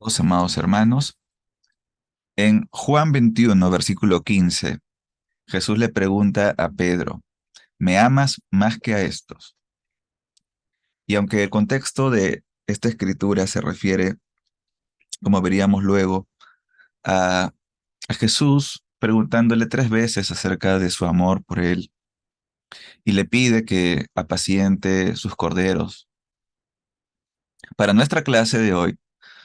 Amados hermanos, en Juan 21, versículo 15, Jesús le pregunta a Pedro, ¿me amas más que a estos? Y aunque el contexto de esta escritura se refiere, como veríamos luego, a, a Jesús preguntándole tres veces acerca de su amor por él y le pide que apaciente sus corderos. Para nuestra clase de hoy,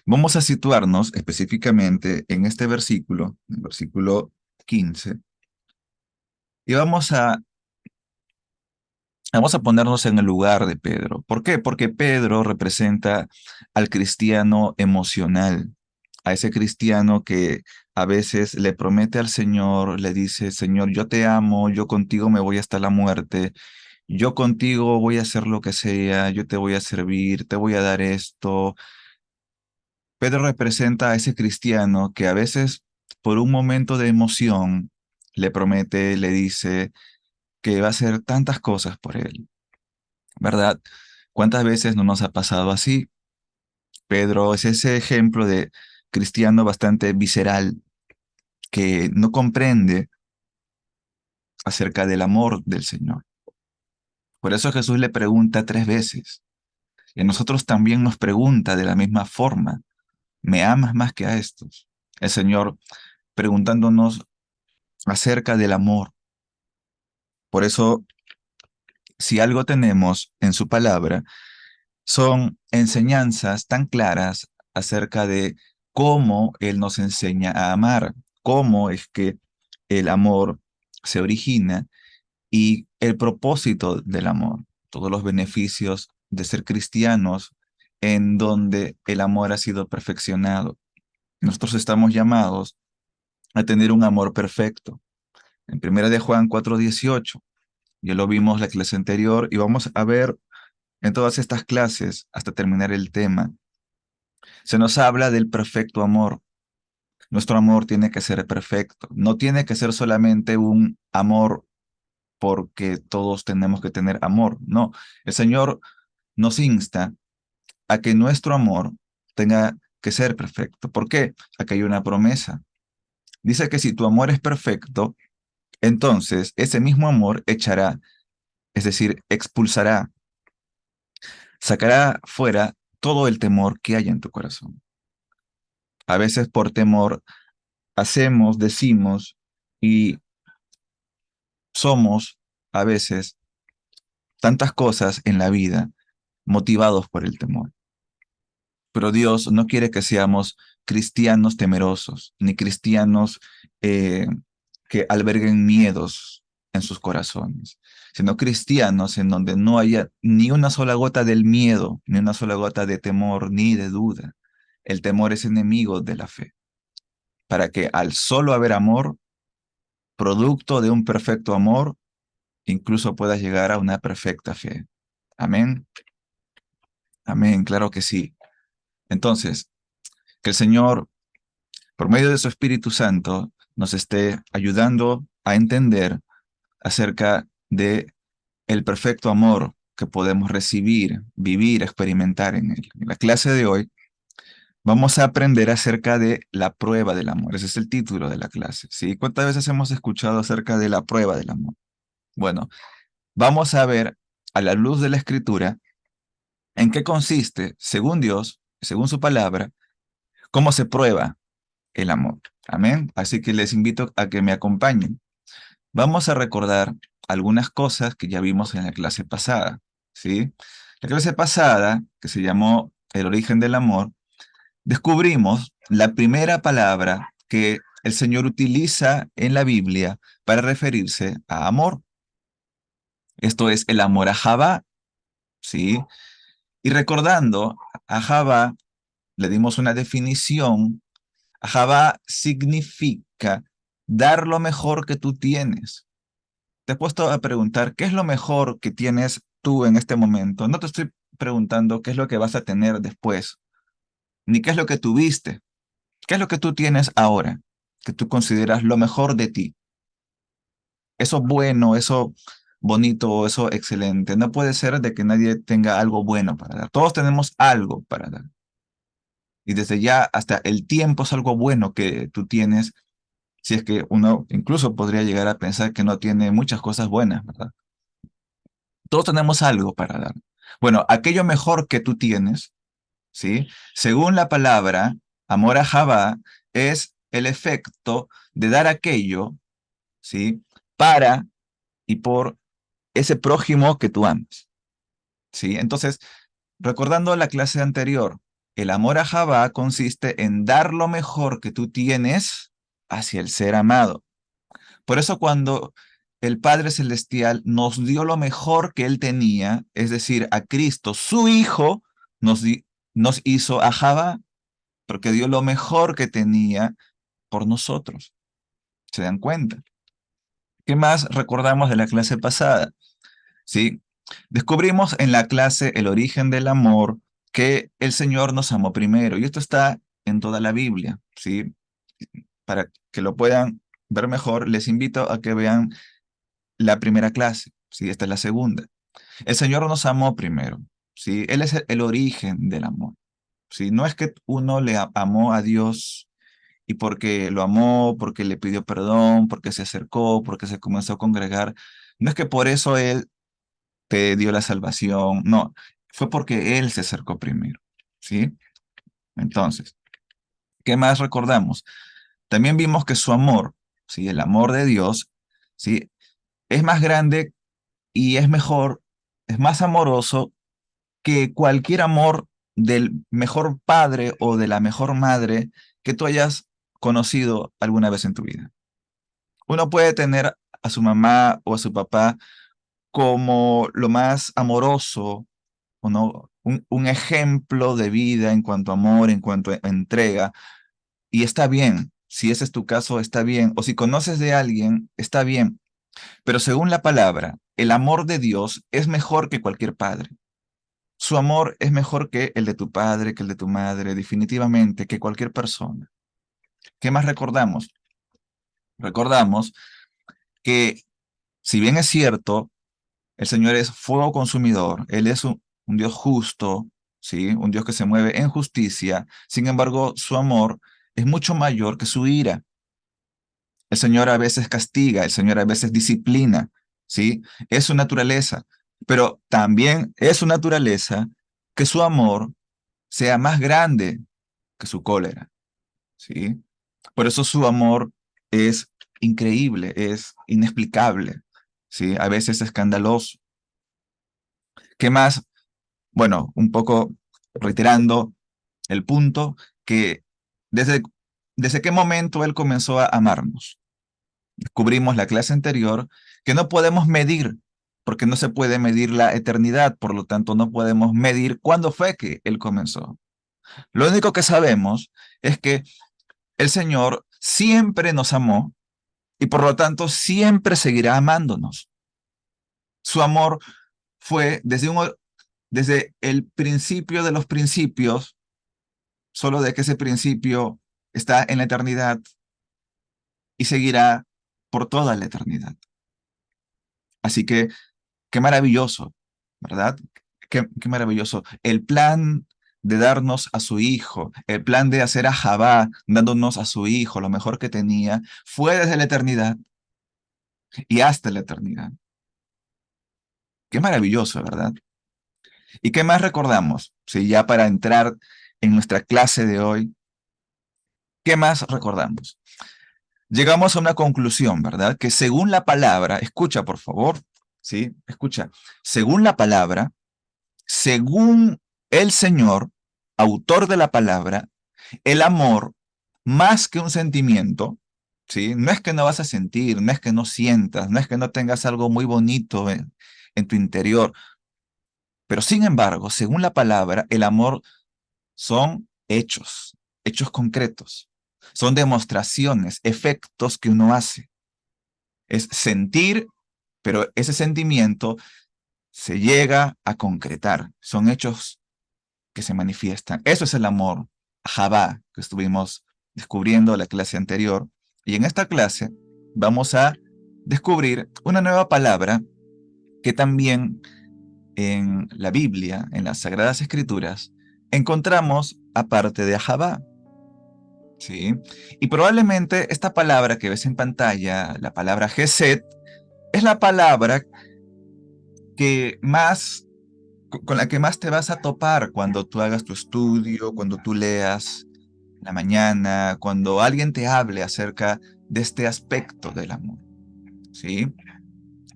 vamos a situarnos específicamente en este versículo, el versículo 15, y vamos a ponernos en el lugar de Pedro. ¿Por qué? Porque Pedro representa al cristiano emocional, a ese cristiano que a veces le promete al Señor, le dice, Señor, yo te amo, yo contigo me voy hasta la muerte, yo contigo voy a hacer lo que sea, yo te voy a servir, te voy a dar esto. Pedro representa a ese cristiano que a veces por un momento de emoción le promete, le dice que va a hacer tantas cosas por él. ¿Verdad? ¿Cuántas veces no nos ha pasado así? Pedro es ese ejemplo de cristiano bastante visceral que no comprende acerca del amor del Señor. Por eso Jesús le pregunta tres veces. Y a nosotros también nos pregunta de la misma forma, ¿me amas más que a estos? El Señor preguntándonos acerca del amor. Por eso, si algo tenemos en su palabra, son enseñanzas tan claras acerca de cómo Él nos enseña a amar, cómo es que el amor se origina y el propósito del amor, todos los beneficios de ser cristianos en donde el amor ha sido perfeccionado. Nosotros estamos llamados a tener un amor perfecto. En primera de Juan 4:18, ya lo vimos la clase anterior y vamos a ver en todas estas clases hasta terminar el tema. Se nos habla del perfecto amor. Nuestro amor tiene que ser perfecto. No tiene que ser solamente un amor porque todos tenemos que tener amor. No, el Señor nos insta a que nuestro amor tenga que ser perfecto. ¿Por qué? Aquí hay una promesa. Dice que si tu amor es perfecto, entonces ese mismo amor echará, es decir, expulsará, sacará fuera todo el temor que hay en tu corazón. A veces por temor hacemos, decimos y somos a veces tantas cosas en la vida motivados por el temor. Pero Dios no quiere que seamos cristianos temerosos, ni cristianos eh, que alberguen miedos en sus corazones, sino cristianos en donde no haya ni una sola gota del miedo, ni una sola gota de temor, ni de duda. El temor es enemigo de la fe, para que al solo haber amor, producto de un perfecto amor, incluso puedas llegar a una perfecta fe. Amén. Amén, claro que sí. Entonces, que el Señor, por medio de su Espíritu Santo, nos esté ayudando a entender acerca de el perfecto amor que podemos recibir, vivir, experimentar en él. En la clase de hoy vamos a aprender acerca de la prueba del amor. Ese es el título de la clase, ¿sí? ¿Cuántas veces hemos escuchado acerca de la prueba del amor? Bueno, vamos a ver a la luz de la Escritura en qué consiste, según Dios, según su palabra, cómo se prueba el amor. Amén. Así que les invito a que me acompañen. Vamos a recordar algunas cosas que ya vimos en la clase pasada, ¿sí? La clase pasada, que se llamó El origen del amor, descubrimos la primera palabra que el Señor utiliza en la Biblia para referirse a amor. Esto es el amor a Javá, ¿sí? Y recordando a Javá, le dimos una definición. Javá significa dar lo mejor que tú tienes. Te he puesto a preguntar, ¿qué es lo mejor que tienes tú en este momento? No te estoy preguntando qué es lo que vas a tener después, ni qué es lo que tuviste. ¿Qué es lo que tú tienes ahora, que tú consideras lo mejor de ti? Eso bueno, eso bonito, eso excelente. No puede ser de que nadie tenga algo bueno para dar. Todos tenemos algo para dar. Y desde ya hasta el tiempo es algo bueno que tú tienes, si es que uno incluso podría llegar a pensar que no tiene muchas cosas buenas, ¿verdad? Todos tenemos algo para dar. Bueno, aquello mejor que tú tienes, ¿sí? Según la palabra, amor a Javá es el efecto de dar aquello, ¿sí? Para y por ese prójimo que tú amas, ¿sí? Entonces, recordando la clase anterior, el amor a Javá consiste en dar lo mejor que tú tienes hacia el ser amado. Por eso cuando el Padre Celestial nos dio lo mejor que Él tenía, es decir, a Cristo, su Hijo, nos hizo a Javá, porque dio lo mejor que tenía por nosotros. ¿Se dan cuenta? ¿Qué más recordamos de la clase pasada? ¿Sí? Descubrimos en la clase el origen del amor, que el Señor nos amó primero, y esto está en toda la Biblia, ¿sí? Para que lo puedan ver mejor, les invito a que vean la primera clase, ¿sí? Esta es la segunda. El Señor nos amó primero, ¿sí? Él es el origen del amor, ¿sí? No es que uno le amó a Dios y porque lo amó, porque le pidió perdón, porque se acercó, porque se comenzó a congregar. No es que por eso Él te dio la salvación, no, fue porque Él se acercó primero, ¿sí? Entonces, ¿qué más recordamos? También vimos que su amor, ¿sí? El amor de Dios, ¿sí? Es más grande y es mejor, es más amoroso que cualquier amor del mejor padre o de la mejor madre que tú hayas conocido alguna vez en tu vida. Uno puede tener a su mamá o a su papá como lo más amoroso, ¿o no? Un ejemplo de vida en cuanto a amor, en cuanto a entrega, y está bien. Si ese es tu caso, está bien. O si conoces de alguien, está bien. Pero según la palabra, el amor de Dios es mejor que cualquier padre. Su amor es mejor que el de tu padre, que el de tu madre, definitivamente, que cualquier persona. ¿Qué más recordamos? Recordamos que, si bien es cierto, el Señor es fuego consumidor, Él es un Dios justo, ¿sí? Un Dios que se mueve en justicia, sin embargo, su amor es mucho mayor que su ira. El Señor a veces castiga, el Señor a veces disciplina, ¿sí? Es su naturaleza, pero también es su naturaleza que su amor sea más grande que su cólera, ¿sí? Por eso su amor es increíble, es inexplicable, ¿sí? A veces escandaloso. ¿Qué más? Bueno, un poco reiterando el punto que desde, desde qué momento Él comenzó a amarnos. Descubrimos la clase anterior que no podemos medir, porque no se puede medir la eternidad, por lo tanto no podemos medir cuándo fue que Él comenzó. Lo único que sabemos es que el Señor siempre nos amó y por lo tanto siempre seguirá amándonos. Su amor fue desde el principio de los principios, solo de que ese principio está en la eternidad y seguirá por toda la eternidad. Así que qué maravilloso, ¿verdad? Qué maravilloso. El plan de darnos a su hijo, el plan de hacer a Javá dándonos a su hijo lo mejor que tenía, fue desde la eternidad y hasta la eternidad. Qué maravilloso, ¿verdad? ¿Y qué más recordamos? Sí, ya para entrar en nuestra clase de hoy, ¿qué más recordamos? Llegamos a una conclusión, ¿verdad? Que según la palabra, escucha por favor, ¿sí? Escucha, según la palabra, según el Señor, autor de la palabra, el amor, más que un sentimiento, ¿sí? No es que no vas a sentir, no es que no sientas, no es que no tengas algo muy bonito en tu interior, pero sin embargo, según la palabra, el amor son hechos, hechos concretos, son demostraciones, efectos que uno hace. Es sentir, pero ese sentimiento se llega a concretar, son hechos que se manifiestan. Eso es el amor, Javá, que estuvimos descubriendo en la clase anterior. Y en esta clase vamos a descubrir una nueva palabra que también en la Biblia, en las Sagradas Escrituras, encontramos aparte de Ahabá. ¿Sí? Y probablemente esta palabra que ves en pantalla, la palabra Gesed, es la palabra que más, con la que más te vas a topar cuando tú hagas tu estudio, cuando tú leas en la mañana, cuando alguien te hable acerca de este aspecto del amor. ¿Sí?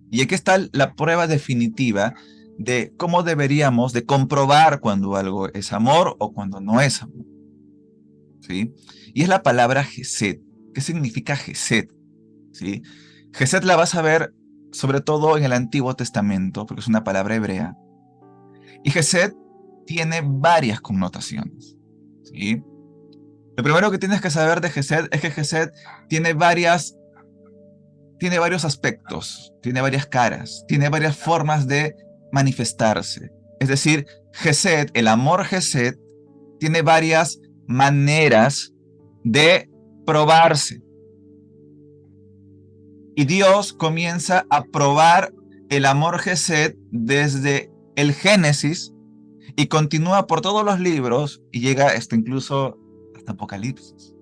Y aquí está la prueba definitiva de cómo deberíamos de comprobar cuando algo es amor o cuando no es amor. ¿Sí? Y es la palabra Gesed. ¿Qué significa Gesed? ¿Sí? Gesed la vas a ver sobre todo en el Antiguo Testamento, porque es una palabra hebrea. Y Gesed tiene varias connotaciones. ¿Sí? Lo primero que tienes que saber de Gesed es que Gesed tiene tiene varios aspectos, tiene varias caras, tiene varias formas de manifestarse. Es decir, Gesed, el amor Gesed, tiene varias maneras de probarse. Y Dios comienza a probar el amor Gesed desde el Génesis y continúa por todos los libros y llega hasta incluso hasta Apocalipsis.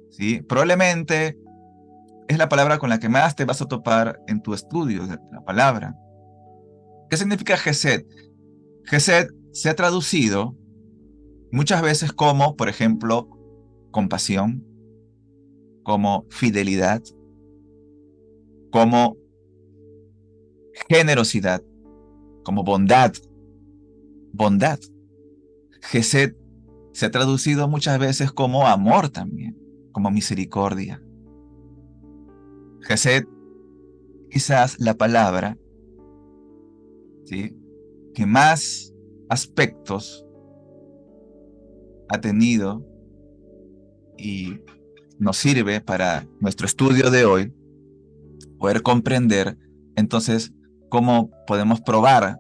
¿Sí? Probablemente es la palabra con la que más te vas a topar en tu estudio de la palabra. ¿Qué significa Gesed? Gesed se ha traducido muchas veces como, por ejemplo, compasión, como fidelidad, como generosidad, como bondad. Gesed se ha traducido muchas veces como amor también, como misericordia. Gesed, quizás la palabra, ¿sí?, que más aspectos ha tenido y nos sirve para nuestro estudio de hoy, poder comprender entonces cómo podemos probar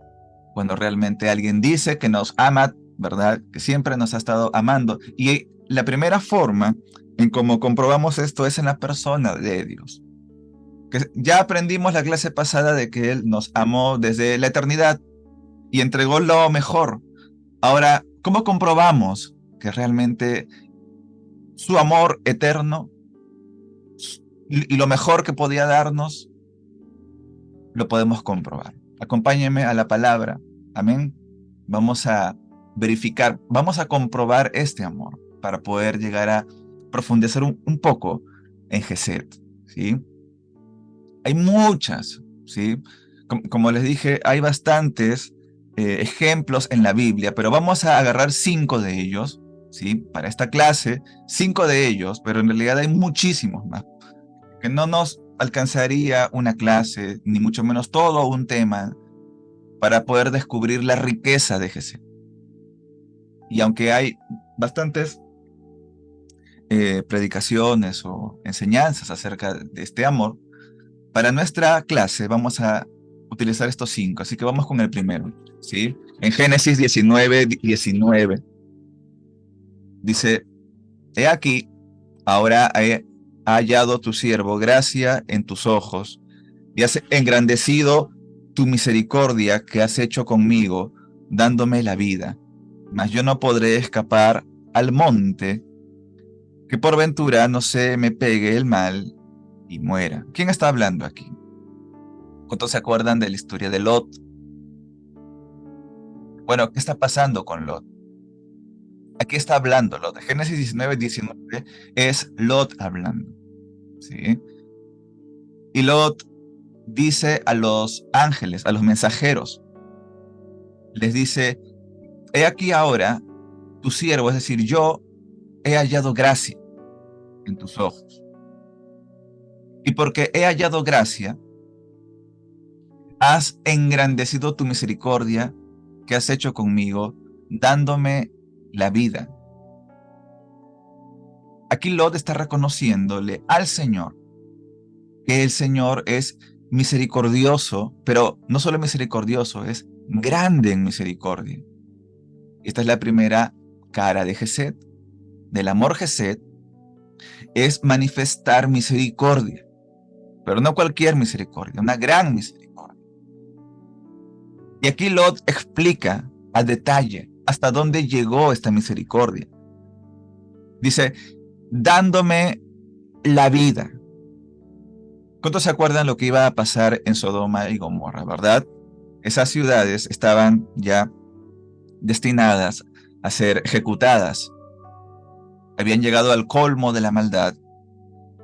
cuando realmente alguien dice que nos ama, ¿verdad? Que siempre nos ha estado amando. Y la primera forma en cómo comprobamos esto es en la persona de Dios. Que ya aprendimos la clase pasada de que Él nos amó desde la eternidad y entregó lo mejor. Ahora, ¿cómo comprobamos que realmente su amor eterno y lo mejor que podía darnos lo podemos comprobar? Acompáñenme a la palabra. Amén. Vamos a verificar, vamos a comprobar este amor para poder llegar a profundizar un poco en Gesed, ¿sí? Hay muchas, ¿sí? Como les dije, hay bastantes ejemplos en la Biblia, pero vamos a agarrar 5 de ellos, ¿sí? Para esta clase, 5 de ellos, pero en realidad hay muchísimos más, que no nos alcanzaría una clase, ni mucho menos todo un tema, para poder descubrir la riqueza de Jesús. Y aunque hay bastantes predicaciones o enseñanzas acerca de este amor, para nuestra clase vamos a utilizar estos 5, así que vamos con el primero, ¿sí? En Génesis 19:19 dice, he aquí, ahora he hallado tu siervo gracia en tus ojos, y has engrandecido tu misericordia que has hecho conmigo, dándome la vida. Mas yo no podré escapar al monte, que por ventura no se me pegue el mal y muera. ¿Quién está hablando aquí? ¿Cuántos se acuerdan de la historia de Lot? Bueno, ¿qué está pasando con Lot? Aquí está hablando Lot. Génesis 19:19 es Lot hablando, ¿sí? Y Lot dice a los ángeles, a los mensajeros, les dice, he aquí ahora tu siervo, es decir, yo he hallado gracia en tus ojos. Y porque he hallado gracia, has engrandecido tu misericordia que has hecho conmigo, dándome la vida. Aquí Lot está reconociéndole al Señor que el Señor es misericordioso, pero no solo misericordioso, es grande en misericordia. Esta es la primera cara de Gesed, del amor Gesed, es manifestar misericordia, pero no cualquier misericordia, una gran misericordia. Y aquí Lot explica a detalle hasta dónde llegó esta misericordia. Dice, dándome la vida. ¿Cuántos se acuerdan lo que iba a pasar en Sodoma y Gomorra, verdad? Esas ciudades estaban ya destinadas a ser ejecutadas. Habían llegado al colmo de la maldad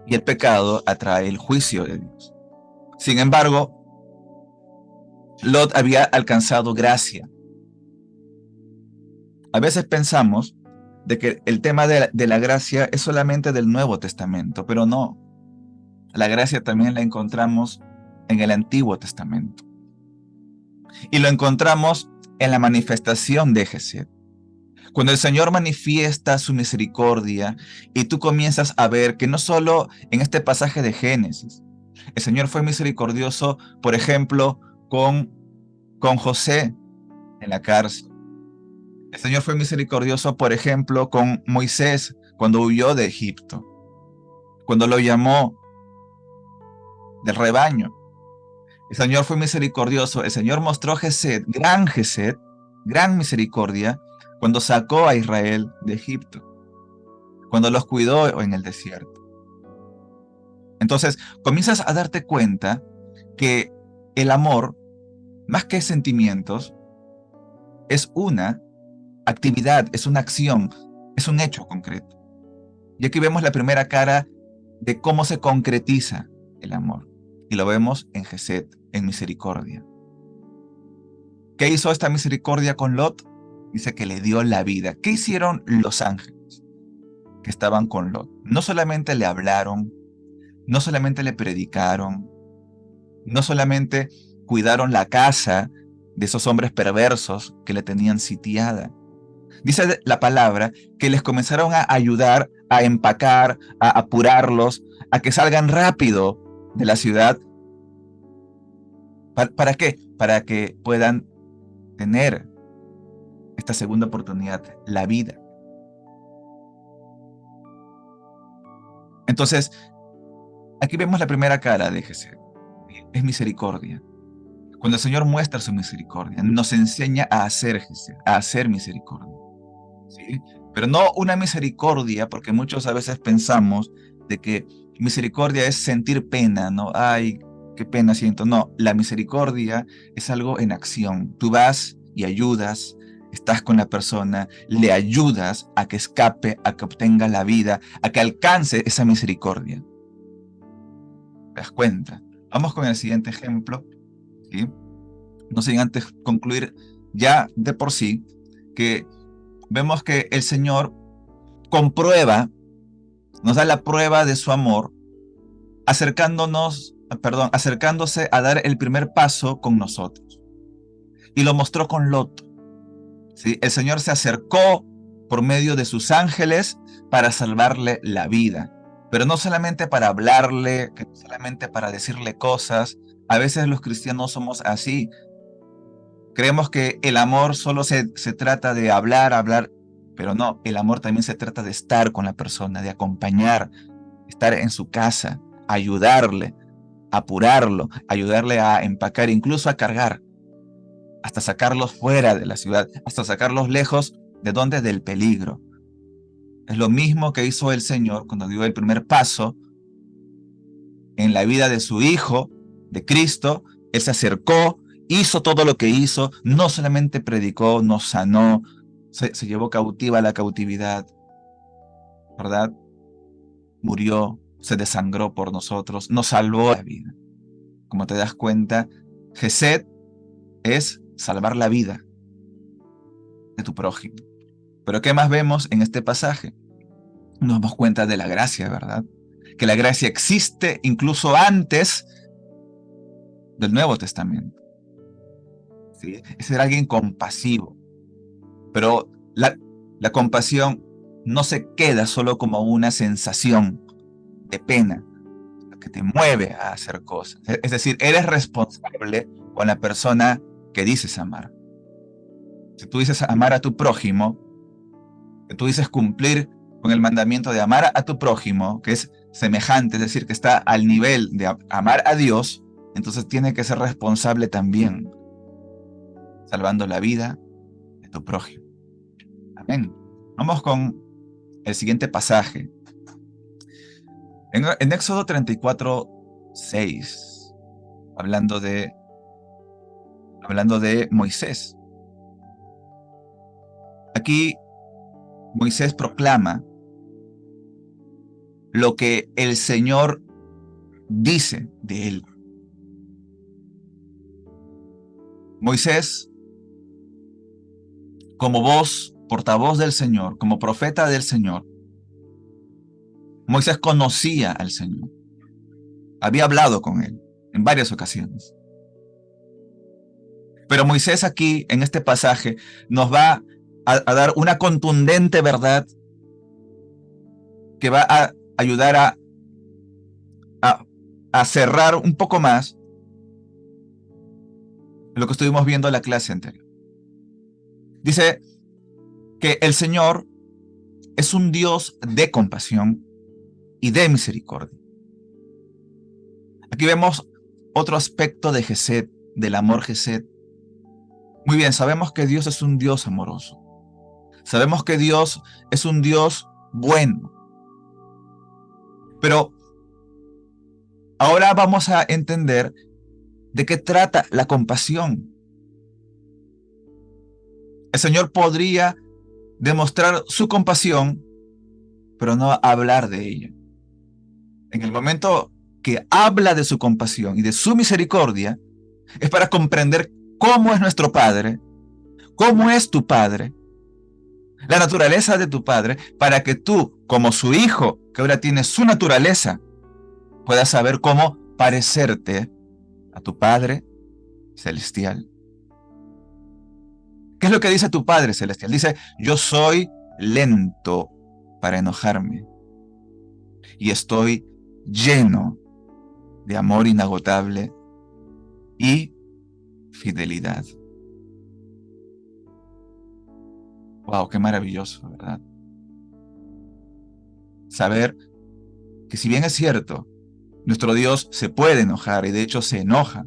y el pecado atrae el juicio de Dios. Sin embargo, Lot había alcanzado gracia. A veces pensamos de que el tema de la gracia es solamente del Nuevo Testamento, pero no. La gracia también la encontramos en el Antiguo Testamento. Y lo encontramos en la manifestación de Gesed. Cuando el Señor manifiesta su misericordia y tú comienzas a ver que no solo en este pasaje de Génesis, el Señor fue misericordioso, por ejemplo, con José en la cárcel. El Señor fue misericordioso, por ejemplo, con Moisés cuando huyó de Egipto, cuando lo llamó del rebaño. El Señor fue misericordioso. El Señor mostró Gesed, gran misericordia, cuando sacó a Israel de Egipto, cuando los cuidó en el desierto. Entonces, comienzas a darte cuenta que el amor, más que sentimientos, es una actividad, es una acción, es un hecho concreto. Y aquí vemos la primera cara de cómo se concretiza el amor. Y lo vemos en Gesed, en misericordia. ¿Qué hizo esta misericordia con Lot? Dice que le dio la vida. ¿Qué hicieron los ángeles que estaban con Lot? No solamente le hablaron, no solamente le predicaron, no solamente cuidaron la casa de esos hombres perversos que le tenían sitiada. Dice la palabra que les comenzaron a ayudar a empacar, a apurarlos, a que salgan rápido de la ciudad. ¿Para qué? Para que puedan tener esta segunda oportunidad, la vida. Entonces, aquí vemos la primera cara de Jesús. Es misericordia. Cuando el Señor muestra su misericordia, nos enseña a hacer Jesús, a hacer misericordia. ¿Sí? Pero no una misericordia, porque muchos a veces pensamos de que misericordia es sentir pena, ¿no? Ay, qué pena siento. No, la misericordia es algo en acción. Tú vas y ayudas, estás con la persona, le ayudas a que escape, a que obtenga la vida, a que alcance esa misericordia. ¿Te das cuenta? Vamos con el siguiente ejemplo, ¿sí? No sin antes concluir ya de por sí que vemos que el Señor comprueba, nos da la prueba de su amor, acercándose a dar el primer paso con nosotros. Y lo mostró con Lot. ¿Sí? El Señor se acercó por medio de sus ángeles para salvarle la vida. Pero no solamente para hablarle, no solamente para decirle cosas. A veces los cristianos somos así. Creemos que el amor solo se trata de hablar, pero no, el amor también se trata de estar con la persona, de acompañar, estar en su casa, ayudarle, apurarlo, ayudarle a empacar, incluso a cargar, hasta sacarlos fuera de la ciudad, hasta sacarlos lejos de donde del peligro. Es lo mismo que hizo el Señor cuando dio el primer paso en la vida de su Hijo, de Cristo. Él se acercó, hizo todo lo que hizo, no solamente predicó, nos sanó, se llevó cautiva la cautividad, ¿verdad? Murió, se desangró por nosotros, nos salvó la vida. Como te das cuenta, Gesed es salvar la vida de tu prójimo. Pero ¿qué más vemos en este pasaje? Nos damos cuenta de la gracia, ¿verdad? Que la gracia existe incluso antes del Nuevo Testamento. ¿Sí? Es ser alguien compasivo. Pero la compasión no se queda solo como una sensación de pena que te mueve a hacer cosas. Es decir, eres responsable con la persona que dices amar. Si tú dices amar a tu prójimo, que tú dices cumplir con el mandamiento de amar a tu prójimo, que es semejante, es decir, que está al nivel de amar a Dios, entonces tiene que ser responsable también, salvando la vida de tu prójimo. Amén. Vamos con el siguiente pasaje. En Éxodo 34, 6, hablando de Moisés. Aquí Moisés proclama lo que el Señor dice de él. Moisés, como voz, portavoz del Señor, como profeta del Señor, Moisés conocía al Señor. Había hablado con él en varias ocasiones. Pero Moisés aquí, en este pasaje, nos va a dar una contundente verdad que va a ayudar a cerrar un poco más lo que estuvimos viendo en la clase anterior. Dice que el Señor es un Dios de compasión y de misericordia. Aquí vemos otro aspecto de Gesed, del amor Gesed. Muy bien, sabemos que Dios es un Dios amoroso. Sabemos que Dios es un Dios bueno. Pero ahora vamos a entender de qué trata la compasión. El Señor podría demostrar su compasión, pero no hablar de ella. En el momento que habla de su compasión y de su misericordia, es para comprender cómo es nuestro Padre, cómo es tu Padre, la naturaleza de tu Padre, para que tú, como su hijo, que ahora tiene su naturaleza, puedas saber cómo parecerte a tu Padre celestial. ¿Qué es lo que dice tu Padre celestial? Dice, yo soy lento para enojarme y estoy lleno de amor inagotable y fidelidad. Wow, qué maravilloso, ¿verdad? Saber que si bien es cierto, nuestro Dios se puede enojar y de hecho se enoja.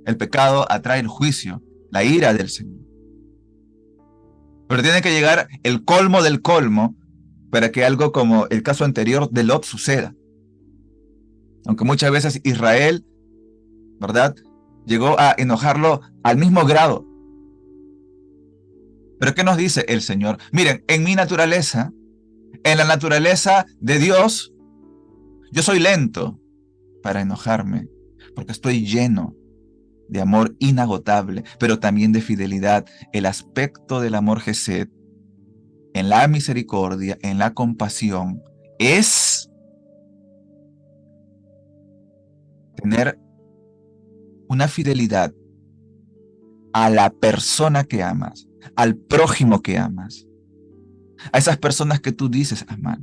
El pecado atrae el juicio, la ira del Señor. Pero tiene que llegar el colmo del colmo para que algo como el caso anterior de Lot suceda. Aunque muchas veces Israel, ¿verdad?, llegó a enojarlo al mismo grado. Pero ¿qué nos dice el Señor? Miren, en mi naturaleza, en la naturaleza de Dios, yo soy lento para enojarme, porque estoy lleno de amor inagotable, pero también de fidelidad. El aspecto del amor Gesed, en la misericordia, en la compasión, es tener una fidelidad a la persona que amas, al prójimo que amas, a esas personas que tú dices amar.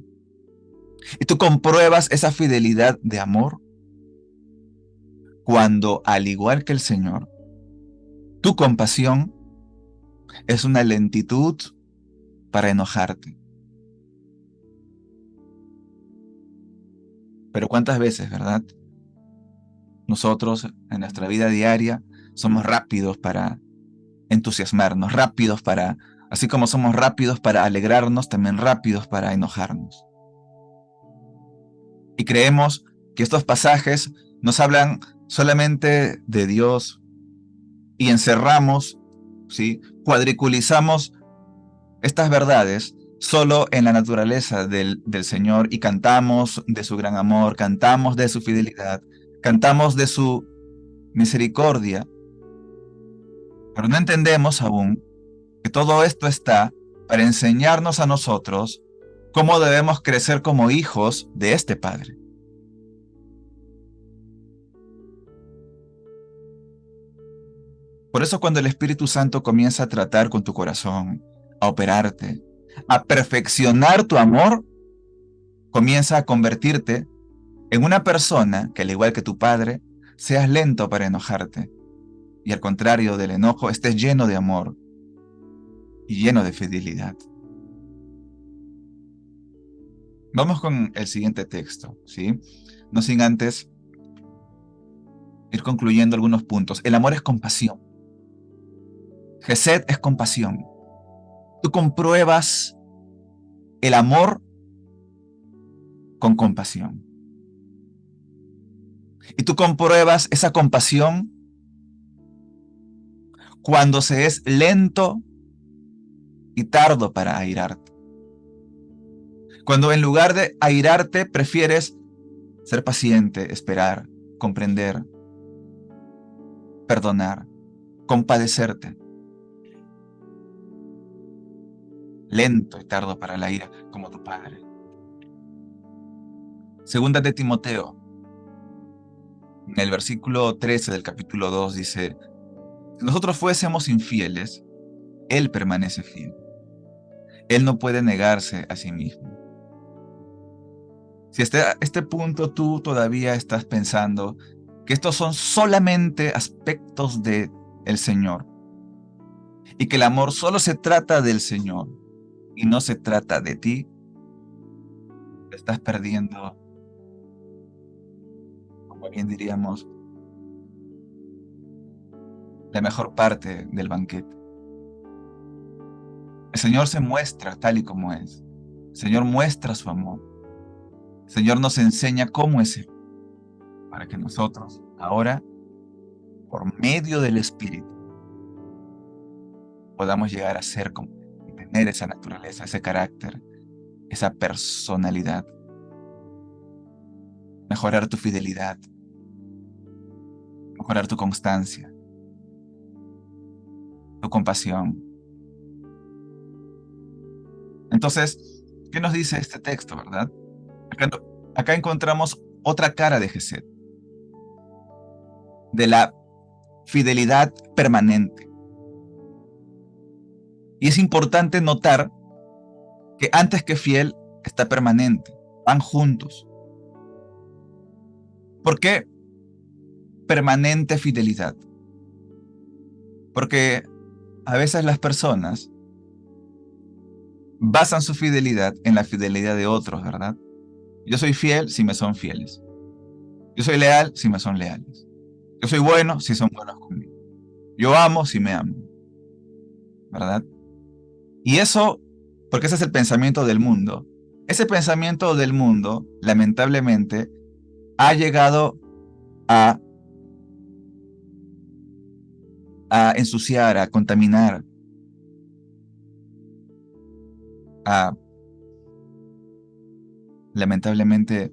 Y tú compruebas esa fidelidad de amor cuando, al igual que el Señor, tu compasión es una lentitud para enojarte. Pero ¿cuántas veces, verdad? Nosotros en nuestra vida diaria somos rápidos para entusiasmarnos, rápidos para, así como somos rápidos para alegrarnos, también rápidos para enojarnos. Y creemos que estos pasajes nos hablan solamente de Dios y encerramos, ¿sí?, cuadriculizamos estas verdades solo en la naturaleza del Señor y cantamos de su gran amor, cantamos de su fidelidad, cantamos de su misericordia, pero no entendemos aún que todo esto está para enseñarnos a nosotros cómo debemos crecer como hijos de este Padre. Por eso cuando el Espíritu Santo comienza a tratar con tu corazón, a operarte, a perfeccionar tu amor, comienza a convertirte en una persona que, al igual que tu Padre, seas lento para enojarte y al contrario del enojo, estés lleno de amor y lleno de fidelidad. Vamos con el siguiente texto, ¿sí? No sin antes ir concluyendo algunos puntos. El amor es compasión. Gesed es compasión. Tú compruebas el amor con compasión. Y tú compruebas esa compasión cuando se es lento y tardo para airarte. Cuando en lugar de airarte prefieres ser paciente, esperar, comprender, perdonar, compadecerte. Lento y tardo para la ira, como tu padre. Segunda de Timoteo, en el versículo 13 del capítulo 2 dice, si nosotros fuésemos infieles, Él permanece fiel. Él no puede negarse a sí mismo. Si a este punto tú todavía estás pensando que estos son solamente aspectos de el Señor y que el amor solo se trata del Señor y no se trata de ti, te estás perdiendo, como bien diríamos, la mejor parte del banquete. El Señor se muestra tal y como es. El Señor muestra su amor. El Señor nos enseña cómo es Él, para que nosotros ahora, por medio del Espíritu, podamos llegar a ser como Él y tener esa naturaleza, ese carácter, esa personalidad, mejorar tu fidelidad, mejorar tu constancia, tu compasión. Entonces, ¿qué nos dice este texto, verdad? Acá, acá encontramos otra cara de Gesed, de la fidelidad permanente. Y es importante notar que antes que fiel está permanente, van juntos. ¿Por qué permanente fidelidad? Porque a veces las personas basan su fidelidad en la fidelidad de otros, ¿verdad? Yo soy fiel si me son fieles. Yo soy leal si me son leales. Yo soy bueno si son buenos conmigo. Yo amo si me aman, ¿verdad? Y eso, porque ese es el pensamiento del mundo. Ese pensamiento del mundo, lamentablemente, ha llegado a, a ensuciar, a contaminar, a lamentablemente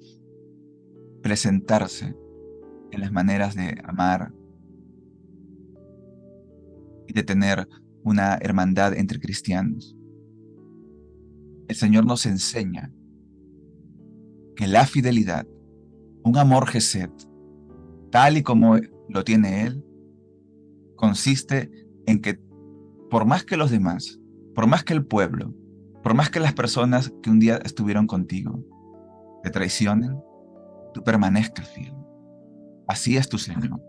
presentarse en las maneras de amar y de tener una hermandad entre cristianos. El Señor nos enseña que la fidelidad, un amor gesed, tal y como lo tiene Él, consiste en que por más que los demás, por más que el pueblo, por más que las personas que un día estuvieron contigo te traicionen, tú permanezcas fiel. Así es tu Señor.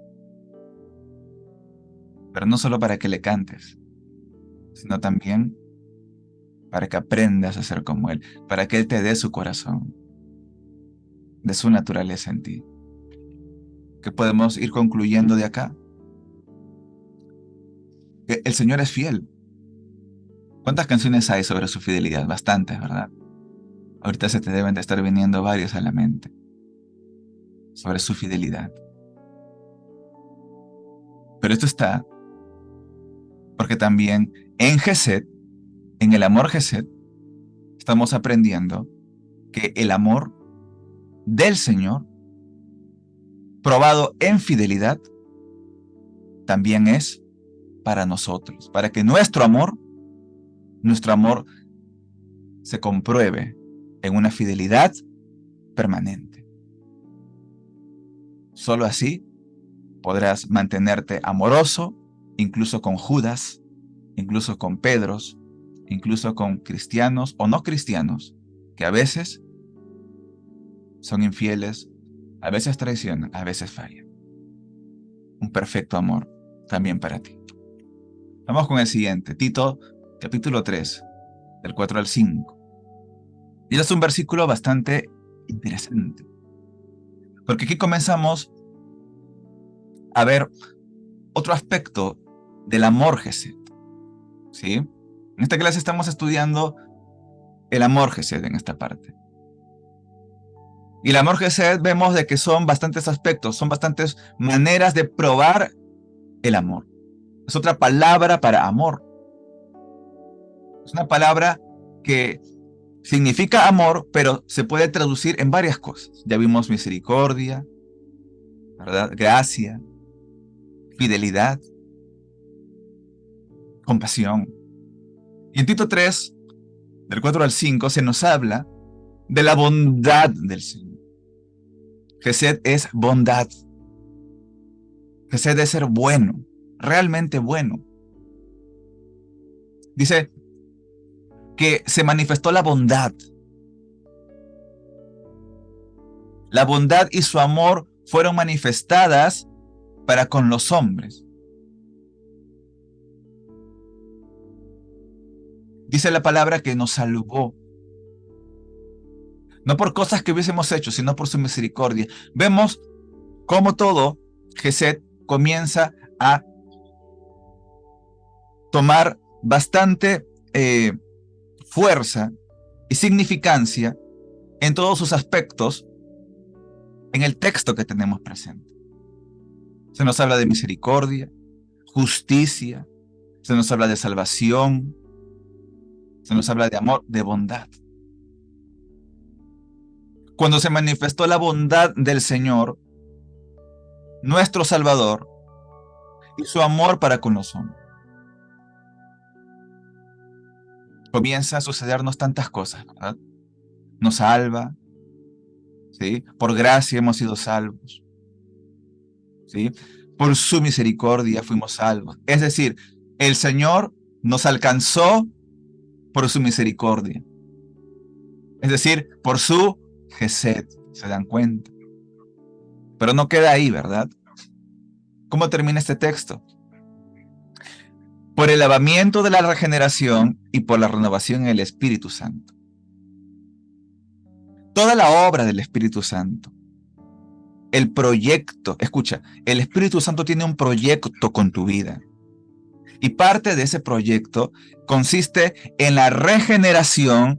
Pero no solo para que le cantes, sino también para que aprendas a ser como Él, para que Él te dé su corazón, de su naturaleza en ti. ¿Qué podemos ir concluyendo de acá? Que el Señor es fiel. ¿Cuántas canciones hay sobre su fidelidad? Bastantes, ¿verdad? Ahorita se te deben de estar viniendo varias a la mente sobre su fidelidad. Pero esto está porque también en Gesed, en el amor Gesed, estamos aprendiendo que el amor del Señor, probado en fidelidad, también es para nosotros, para que nuestro amor se compruebe en una fidelidad permanente. Solo así podrás mantenerte amoroso, incluso con Judas, incluso con Pedros, incluso con cristianos o no cristianos, que a veces son infieles, a veces traicionan, a veces fallan. Un perfecto amor también para ti. Vamos con el siguiente, Tito, capítulo 3, del 4 al 5. Y es un versículo bastante interesante, porque aquí comenzamos a ver otro aspecto del amor Gesed, ¿sí? En esta clase estamos estudiando el amor Gesed en esta parte. Y el amor Gesed vemos de que son bastantes aspectos, son bastantes maneras de probar el amor. Es otra palabra para amor. Es una palabra que significa amor, pero se puede traducir en varias cosas. Ya vimos misericordia, ¿verdad? Gracia, fidelidad, compasión. Y en Tito 3, del 4 al 5, se nos habla de la bondad del Señor. Gesed es bondad. Gesed es ser bueno, realmente bueno. Dice que se manifestó la bondad. La bondad y su amor fueron manifestadas para con los hombres. Dice la palabra que nos salvó. No por cosas que hubiésemos hecho, sino por su misericordia. Vemos cómo todo Gesed comienza a tomar bastante fuerza y significancia en todos sus aspectos en el texto que tenemos presente. Se nos habla de misericordia, justicia, se nos habla de salvación, se nos habla de amor, de bondad. Cuando se manifestó la bondad del Señor, nuestro Salvador, y su amor para con los hombres, comienza a sucedernos tantas cosas, ¿verdad? Nos salva, ¿sí? Por gracia hemos sido salvos, ¿sí? Por su misericordia fuimos salvos. Es decir, el Señor nos alcanzó por su misericordia. Es decir, por su Gesed, ¿se dan cuenta? Pero no queda ahí, ¿verdad? ¿Cómo termina este texto? Por el lavamiento de la regeneración y por la renovación en el Espíritu Santo. Toda la obra del Espíritu Santo, el proyecto, escucha, el Espíritu Santo tiene un proyecto con tu vida. Y parte de ese proyecto consiste en la regeneración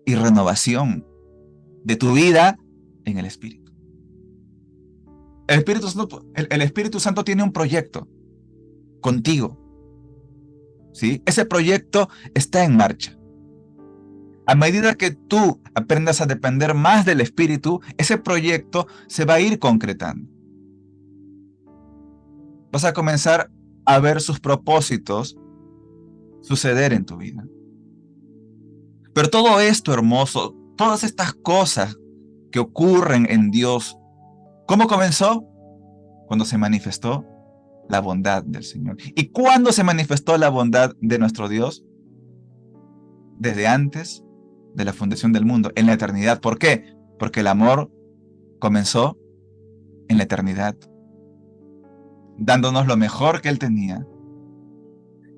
y renovación de tu vida en el Espíritu. El Espíritu Santo tiene un proyecto contigo, ¿sí? Ese proyecto está en marcha. A medida que tú aprendas a depender más del Espíritu, ese proyecto se va a ir concretando. Vas a comenzar a ver sus propósitos suceder en tu vida. Pero todo esto hermoso, todas estas cosas que ocurren en Dios, ¿cómo comenzó? Cuando se manifestó la bondad del Señor. ¿Y cuándo se manifestó la bondad de nuestro Dios? Desde antes de la fundación del mundo, en la eternidad. ¿Por qué? Porque el amor comenzó en la eternidad, dándonos lo mejor que Él tenía.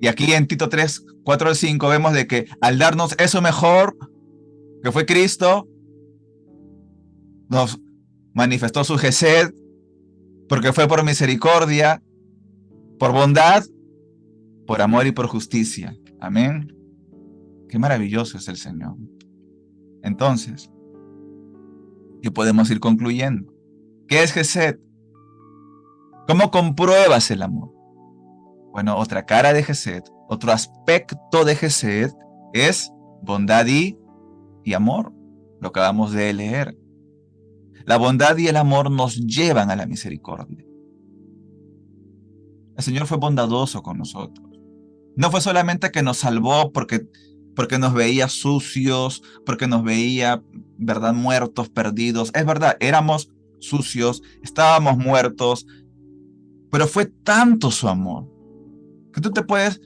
Y aquí en Tito 3, 4 al 5 vemos de que al darnos eso mejor, que fue Cristo, nos manifestó su Gesed, porque fue por misericordia, por bondad, por amor y por justicia. Amén. Qué maravilloso es el Señor. Entonces, y podemos ir concluyendo. ¿Qué es Gesed? ¿Cómo compruebas el amor? Bueno, otra cara de Gesed, otro aspecto de Gesed es bondad y amor. Lo acabamos de leer. La bondad y el amor nos llevan a la misericordia. El Señor fue bondadoso con nosotros. No fue solamente que nos salvó porque nos veía sucios, porque nos veía, ¿verdad?, muertos, perdidos. Es verdad, éramos sucios, estábamos muertos, pero fue tanto su amor que tú te puedes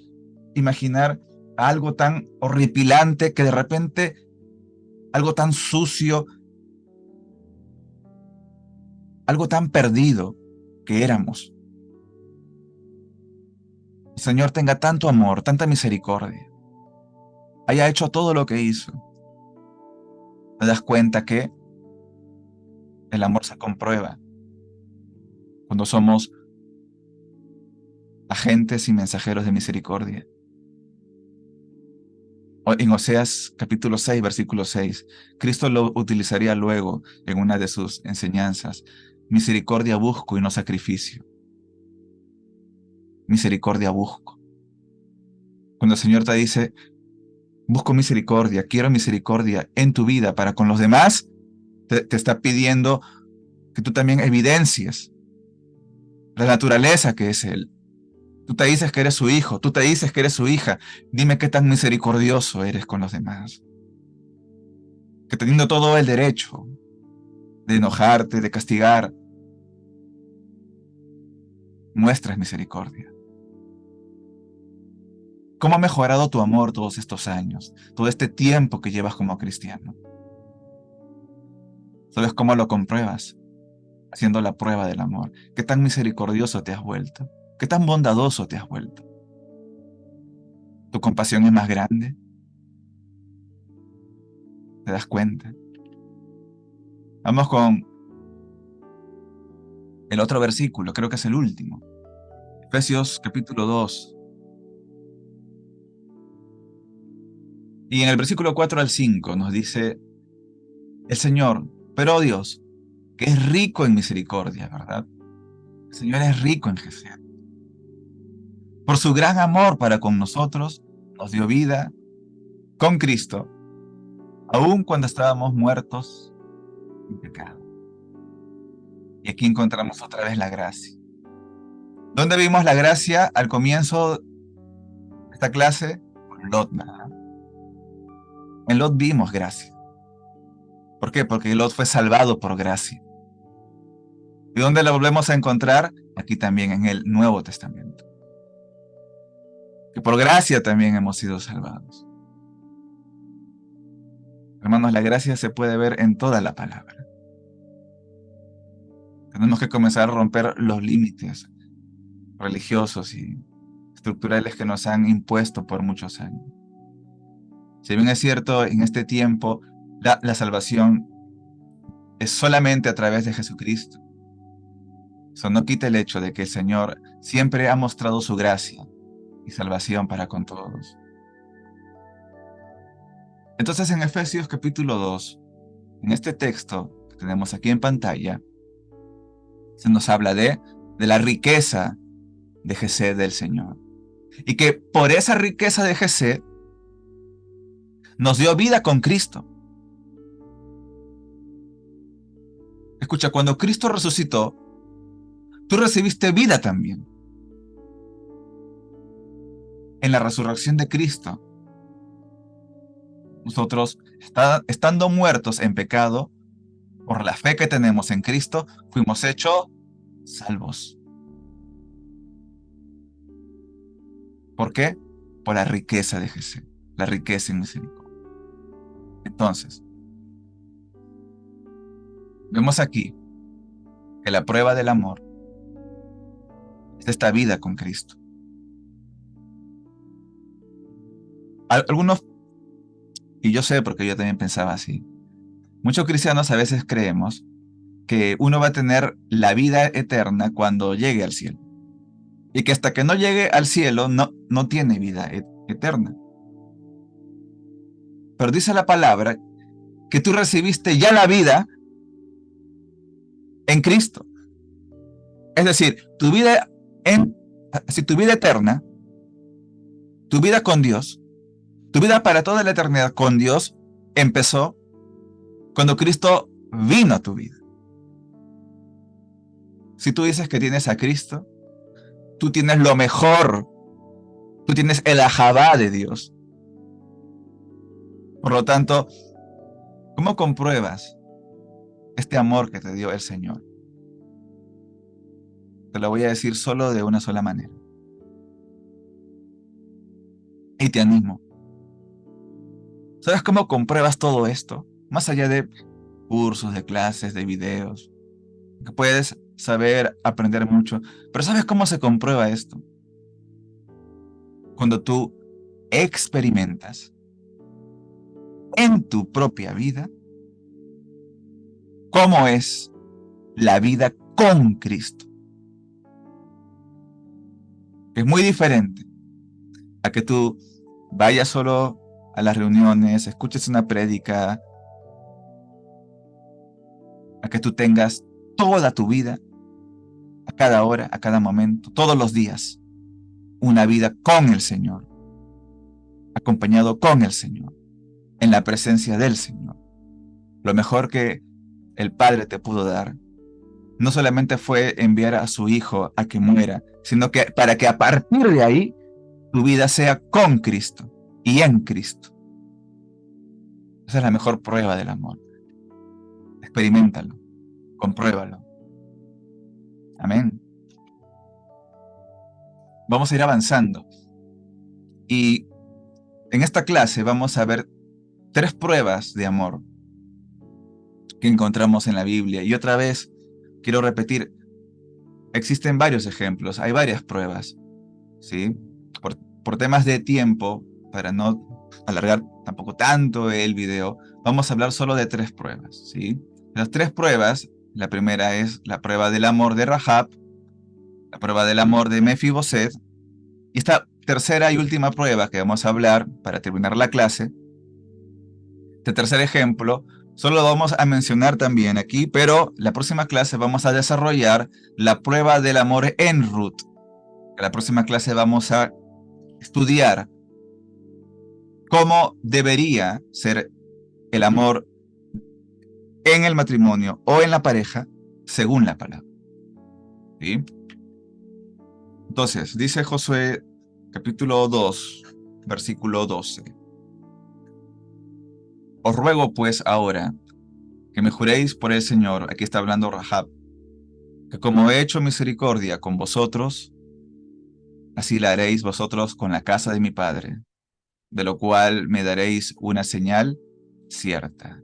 imaginar algo tan horripilante que de repente algo tan sucio, algo tan perdido que éramos. El Señor tenga tanto amor, tanta misericordia, haya hecho todo lo que hizo. Te das cuenta que el amor se comprueba cuando somos agentes y mensajeros de misericordia. En Oseas capítulo 6, versículo 6, Cristo lo utilizaría luego en una de sus enseñanzas. Misericordia busco y no sacrificio. Misericordia busco. Cuando el Señor te dice, busco misericordia, quiero misericordia en tu vida para con los demás, te está pidiendo que tú también evidencies la naturaleza que es Él. Tú te dices que eres su hijo, tú te dices que eres su hija. Dime qué tan misericordioso eres con los demás. Que teniendo todo el derecho de enojarte, de castigar, muestras misericordia. ¿Cómo ha mejorado tu amor todos estos años, todo este tiempo que llevas como cristiano? ¿Sabes cómo lo compruebas? Haciendo la prueba del amor. ¿Qué tan misericordioso te has vuelto? ¿Qué tan bondadoso te has vuelto? ¿Tu compasión es más grande? ¿Te das cuenta? Vamos con el otro versículo, creo que es el último. Efesios capítulo 2. Y en el versículo 4 al 5 nos dice el Señor, pero Dios, que es rico en misericordia, ¿verdad? El Señor es rico en Jesús. Por su gran amor para con nosotros, nos dio vida con Cristo, aun cuando estábamos muertos en pecado. Y aquí encontramos otra vez la gracia. ¿Dónde vimos la gracia al comienzo de esta clase? Con Lot, ¿verdad? En Lot vimos gracia. ¿Por qué? Porque Lot fue salvado por gracia. ¿Y dónde la volvemos a encontrar? Aquí también en el Nuevo Testamento. Que por gracia también hemos sido salvados. Hermanos, la gracia se puede ver en toda la palabra. Tenemos que comenzar a romper los límites religiosos y estructurales que nos han impuesto por muchos años. Si bien es cierto, en este tiempo la salvación es solamente a través de Jesucristo. Eso no quita el hecho de que el Señor siempre ha mostrado su gracia y salvación para con todos. Entonces en Efesios capítulo 2, en este texto que tenemos aquí en pantalla, se nos habla de la riqueza de Jesé del Señor. Y que por esa riqueza de Jesé nos dio vida con Cristo. Escucha, cuando Cristo resucitó, tú recibiste vida también. En la resurrección de Cristo, nosotros, estando muertos en pecado, por la fe que tenemos en Cristo, fuimos hechos salvos. ¿Por qué? Por la riqueza de Jesús, la riqueza en misericordia. Entonces, vemos aquí que la prueba del amor es esta vida con Cristo. Algunos, y yo sé porque yo también pensaba así, muchos cristianos a veces creemos que uno va a tener la vida eterna cuando llegue al cielo. Y que hasta que no llegue al cielo no tiene vida eterna. Pero dice la palabra que tú recibiste ya la vida en Cristo. Es decir, tu vida eterna, tu vida con Dios, tu vida para toda la eternidad con Dios empezó cuando Cristo vino a tu vida. Si tú dices que tienes a Cristo, tú tienes lo mejor, tú tienes el ajabá de Dios. Por lo tanto, ¿cómo compruebas este amor que te dio el Señor? Te lo voy a decir solo de una sola manera. Y te animo. ¿Sabes cómo compruebas todo esto? Más allá de cursos, de clases, de videos, que puedes saber, aprender mucho. Pero ¿sabes cómo se comprueba esto? Cuando tú experimentas en tu propia vida cómo es la vida con Cristo. Es muy diferente a que tú vayas solo a las reuniones, escuches una prédica, a que tú tengas toda tu vida, a cada hora, a cada momento, todos los días, una vida con el Señor, acompañado con el Señor, en la presencia del Señor. Lo mejor que el Padre te pudo dar no solamente fue enviar a su Hijo a que muera, sino que para que a partir de ahí tu vida sea con Cristo y en Cristo. Esa es la mejor prueba del amor. Experiméntalo, compruébalo. Amén. Vamos a ir avanzando. Y en esta clase vamos a ver 3 pruebas de amor que encontramos en la Biblia. Y otra vez, quiero repetir, existen varios ejemplos, hay varias pruebas, ¿sí? Por temas de tiempo, para no alargar tampoco tanto el video, vamos a hablar solo de 3 pruebas, ¿sí? Las 3 pruebas, la primera es la prueba del amor de Rahab, la prueba del amor de Mefiboset, y esta tercera y última prueba que vamos a hablar para terminar la clase, este tercer ejemplo, solo lo vamos a mencionar también aquí, pero la próxima clase vamos a desarrollar la prueba del amor en Ruth. En la próxima clase vamos a estudiar cómo debería ser el amor en el matrimonio o en la pareja según la palabra. ¿Sí? Entonces, dice Josué capítulo 2, versículo 12. Os ruego pues ahora que me juréis por el Señor, aquí está hablando Rahab, que como he hecho misericordia con vosotros, así la haréis vosotros con la casa de mi padre, de lo cual me daréis una señal cierta.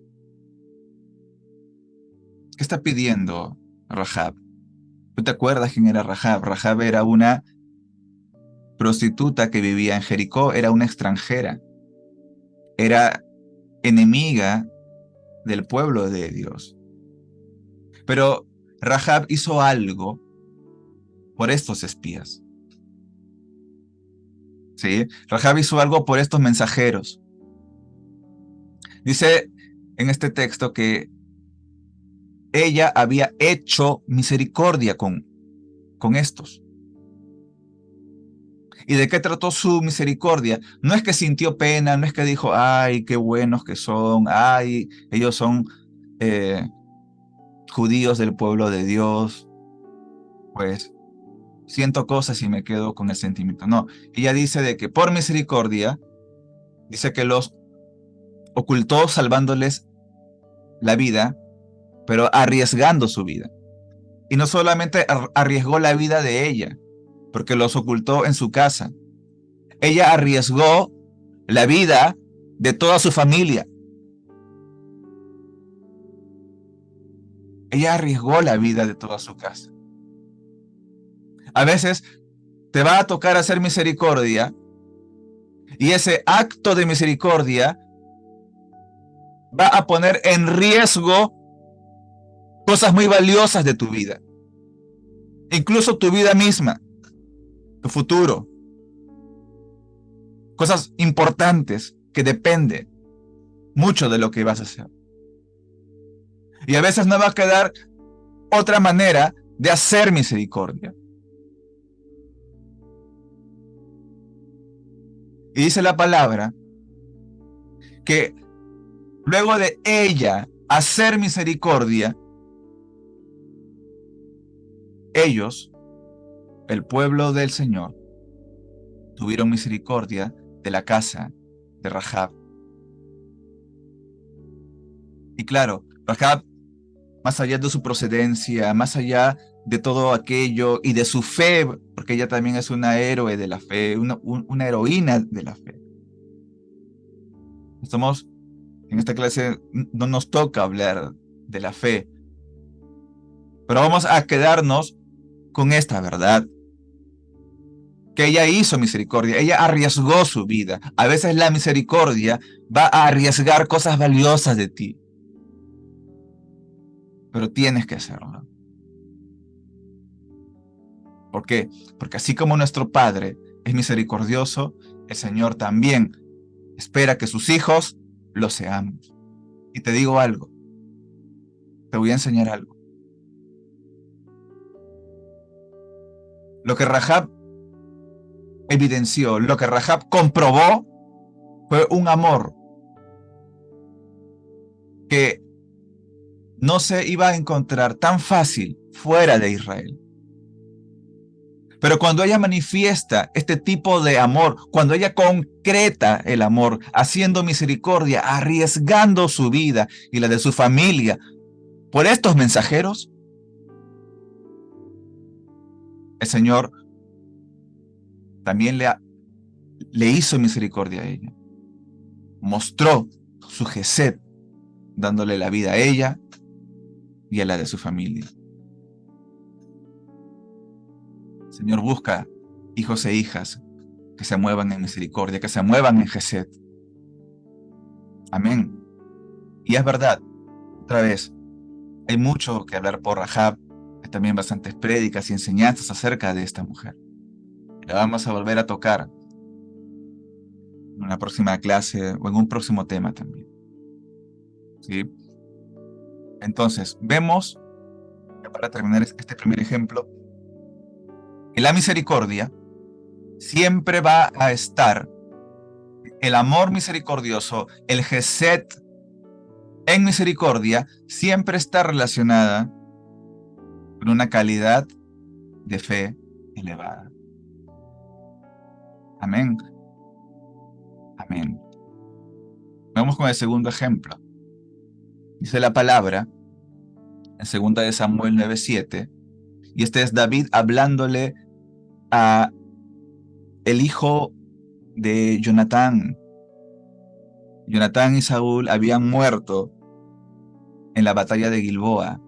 ¿Qué está pidiendo Rahab? ¿Tú te acuerdas quién era Rahab? Rahab era una prostituta que vivía en Jericó, era una extranjera, era enemiga del pueblo de Dios. Pero Rahab hizo algo por estos espías. ¿Sí? Rahab hizo algo por estos mensajeros. Dice en este texto que ella había hecho misericordia con estos. ¿Y de qué trató su misericordia? No es que sintió pena, no es que dijo, ay, qué buenos que son, ay, ellos son judíos del pueblo de Dios, pues siento cosas y me quedo con el sentimiento. No, ella dice de que por misericordia, dice que los ocultó salvándoles la vida, pero arriesgando su vida. Y no solamente arriesgó la vida de ella, porque los ocultó en su casa. Ella arriesgó la vida de toda su familia. Ella arriesgó la vida de toda su casa. A veces te va a tocar hacer misericordia y ese acto de misericordia va a poner en riesgo cosas muy valiosas de tu vida. Incluso tu vida misma, tu futuro. Cosas importantes que dependen mucho de lo que vas a hacer. Y a veces no va a quedar otra manera de hacer misericordia. Y dice la palabra que luego de ella hacer misericordia, ellos, el pueblo del Señor, tuvieron misericordia de la casa de Rahab. Y claro, Rahab, más allá de su procedencia, más allá de todo aquello y de su fe, porque ella también es una héroe de la fe, una heroína de la fe. Estamos en esta clase, no nos toca hablar de la fe, pero vamos a quedarnos con esta verdad, que ella hizo misericordia, ella arriesgó su vida. A veces la misericordia va a arriesgar cosas valiosas de ti, pero tienes que hacerlo. ¿Por qué? Porque así como nuestro Padre es misericordioso, el Señor también espera que sus hijos lo seamos. Y te digo algo, te voy a enseñar algo. Lo que Rahab evidenció, lo que Rahab comprobó, fue un amor que no se iba a encontrar tan fácil fuera de Israel. Pero cuando ella manifiesta este tipo de amor, cuando ella concreta el amor, haciendo misericordia, arriesgando su vida y la de su familia por estos mensajeros, el Señor también le hizo misericordia a ella. Mostró su gesed, dándole la vida a ella y a la de su familia. El Señor busca hijos e hijas que se muevan en misericordia, que se muevan en gesed. Amén. Y es verdad, otra vez, hay mucho que hablar por Rahab, hay también bastantes prédicas y enseñanzas acerca de esta mujer. La vamos a volver a tocar en una próxima clase o en un próximo tema también. ¿Sí? Entonces, vemos, para terminar este primer ejemplo, que la misericordia siempre va a estar, el amor misericordioso, el gesed en misericordia, siempre está relacionada con una calidad de fe elevada. Amén. Amén. Vamos con el segundo ejemplo. Dice la palabra en 2 de Samuel 9:7, y este es David hablándole a el hijo de Jonatán. Jonatán y Saúl habían muerto en la batalla de Gilboa,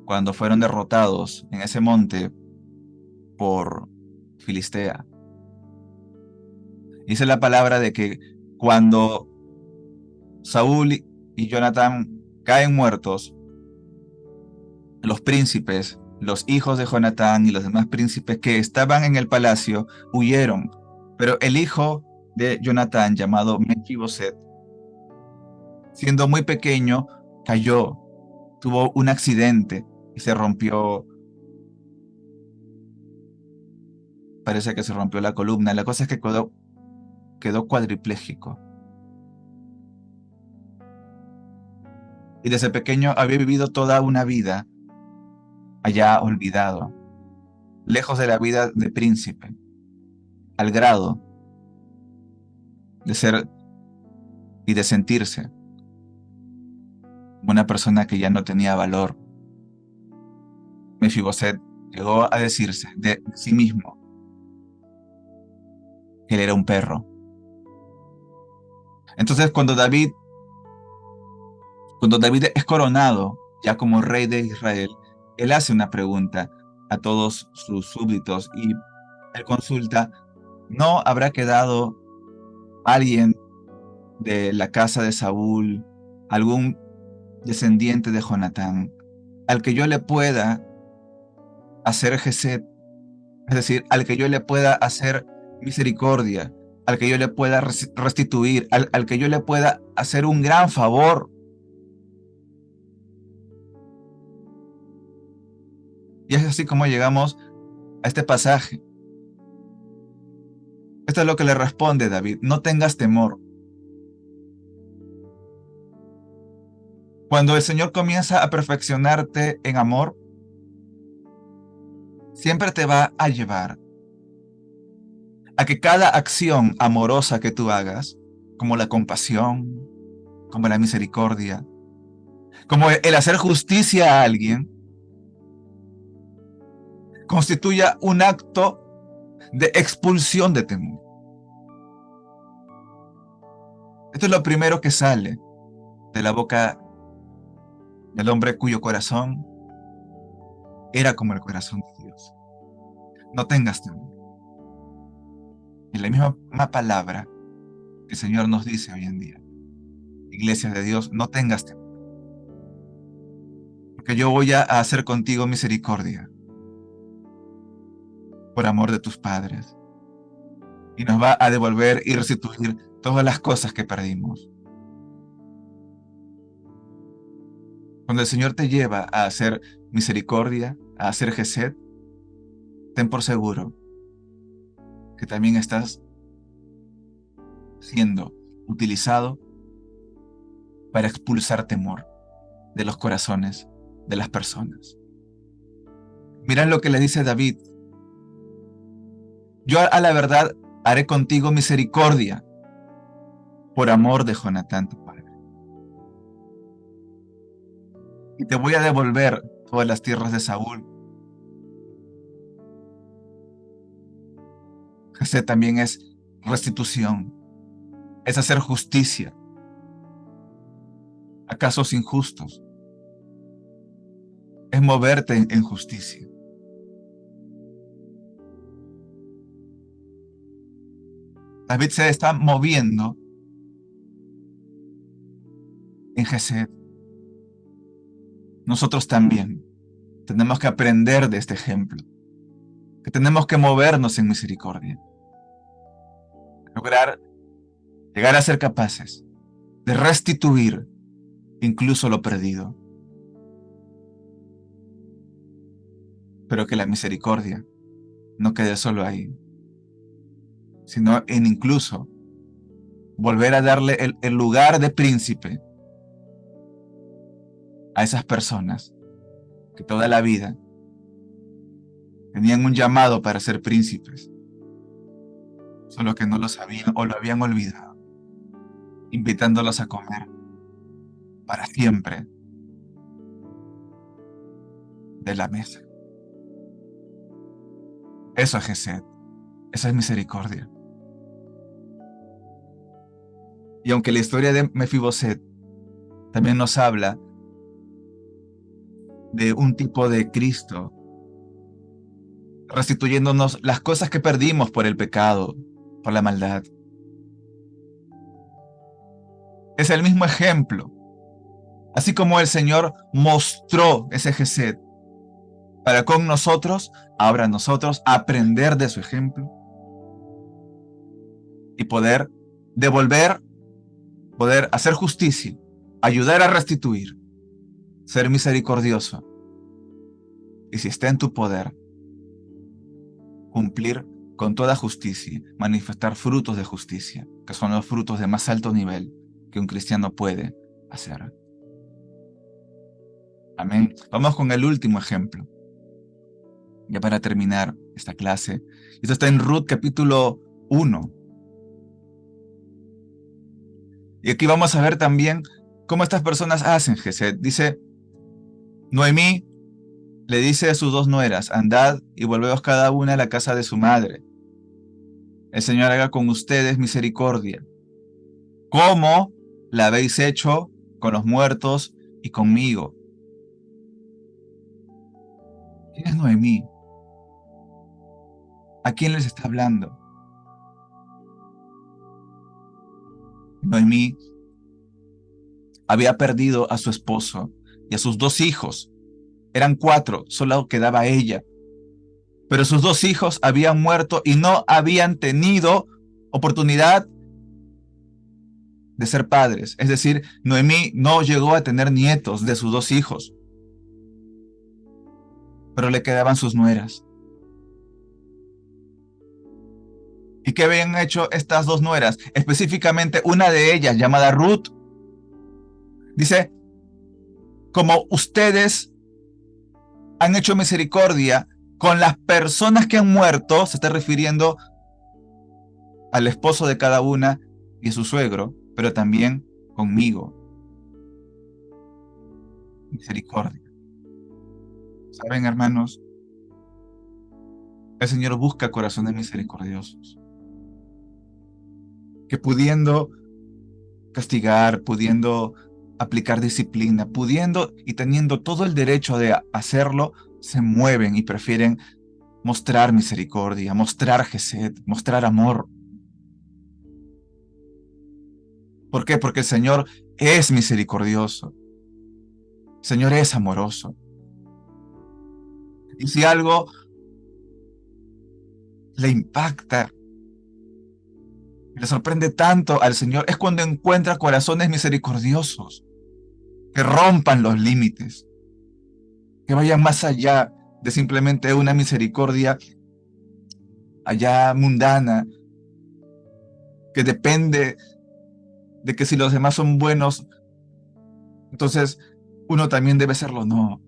cuando fueron derrotados en ese monte por Filistea. Dice la palabra de que cuando Saúl y Jonatán caen muertos, los príncipes, los hijos de Jonatán y los demás príncipes que estaban en el palacio huyeron, pero el hijo de Jonatán, llamado Mefiboset, siendo muy pequeño, cayó, tuvo un accidente y se rompió, parece que se rompió la columna. La cosa es que quedó cuadripléjico. Y desde pequeño había vivido toda una vida allá olvidado, lejos de la vida de príncipe, al grado de ser y de sentirse una persona que ya no tenía valor. Mefiboset llegó a decirse de sí mismo que él era un perro. Entonces cuando David es coronado ya como rey de Israel, él hace una pregunta a todos sus súbditos y él consulta: ¿no habrá quedado alguien de la casa de Saúl, algún descendiente de Jonatán, al que yo le pueda hacer gesed, es decir, al que yo le pueda hacer misericordia, al que yo le pueda restituir, al que yo le pueda hacer un gran favor? Y es así como llegamos a este pasaje. Esto es lo que le responde David: no tengas temor. Cuando el Señor comienza a perfeccionarte en amor, siempre te va a llevar a que cada acción amorosa que tú hagas, como la compasión, como la misericordia, como el hacer justicia a alguien, constituya un acto de expulsión de temor. Esto es lo primero que sale de la boca del hombre cuyo corazón era como el corazón de Dios. No tengas temor. Y la misma palabra que el Señor nos dice hoy en día: iglesia de Dios, no tengas temor, porque yo voy a hacer contigo misericordia por amor de tus padres, y nos va a devolver y restituir todas las cosas que perdimos. Cuando el Señor te lleva a hacer misericordia, a hacer gesed, ten por seguro que también estás siendo utilizado para expulsar temor de los corazones de las personas. Mirad lo que le dice David. Yo a la verdad haré contigo misericordia por amor de Jonatán tu padre. Y te voy a devolver todas las tierras de Saúl. Gesed también es restitución, es hacer justicia a casos injustos, es moverte en justicia. David se está moviendo en Gesed. Nosotros también tenemos que aprender de este ejemplo, que tenemos que movernos en misericordia, lograr llegar a ser capaces de restituir incluso lo perdido, pero que la misericordia no quede solo ahí, sino en incluso volver a darle el lugar de príncipe a esas personas que toda la vida tenían un llamado para ser príncipes, solo que no lo sabían o lo habían olvidado, invitándolos a comer para siempre de la mesa. Eso es Gesed, eso es misericordia. Y aunque la historia de Mefiboset también nos habla de un tipo de Cristo restituyéndonos las cosas que perdimos por el pecado, por la maldad. Es el mismo ejemplo. Así como el Señor mostró ese Gesed para con nosotros, ahora nosotros aprender de su ejemplo y poder devolver, poder hacer justicia, ayudar a restituir, ser misericordioso. Y si está en tu poder, cumplir con toda justicia, manifestar frutos de justicia, que son los frutos de más alto nivel que un cristiano puede hacer. Amén. Vamos con el último ejemplo, ya para terminar esta clase. Esto está en Ruth capítulo 1. Y aquí vamos a ver también cómo estas personas hacen Gesed. Dice, Noemí le dice a sus dos nueras, andad y volveos cada una a la casa de su madre. El Señor haga con ustedes misericordia, como la habéis hecho con los muertos y conmigo. ¿Quién es Noemí? ¿A quién les está hablando? Noemí había perdido a su esposo y a sus dos hijos. Eran 4, solo quedaba ella. Pero sus dos hijos habían muerto y no habían tenido oportunidad de ser padres. Es decir, Noemí no llegó a tener nietos de sus dos hijos, pero le quedaban sus nueras. ¿Y qué habían hecho estas dos nueras? Específicamente una de ellas, llamada Ruth, dice, como ustedes han hecho misericordia con las personas que han muerto, se está refiriendo al esposo de cada una y a su suegro, pero también conmigo. Misericordia. ¿Saben, hermanos? El Señor busca corazones misericordiosos, que pudiendo castigar, pudiendo aplicar disciplina, pudiendo y teniendo todo el derecho de hacerlo, se mueven y prefieren mostrar misericordia, mostrar gesed, mostrar amor. ¿Por qué? Porque el Señor es misericordioso. El Señor es amoroso. Y si algo le impacta Le sorprende tanto al Señor es cuando encuentra corazones misericordiosos, que rompan los límites, que vayan más allá de simplemente una misericordia allá mundana, que depende de que si los demás son buenos, entonces uno también debe serlo. No,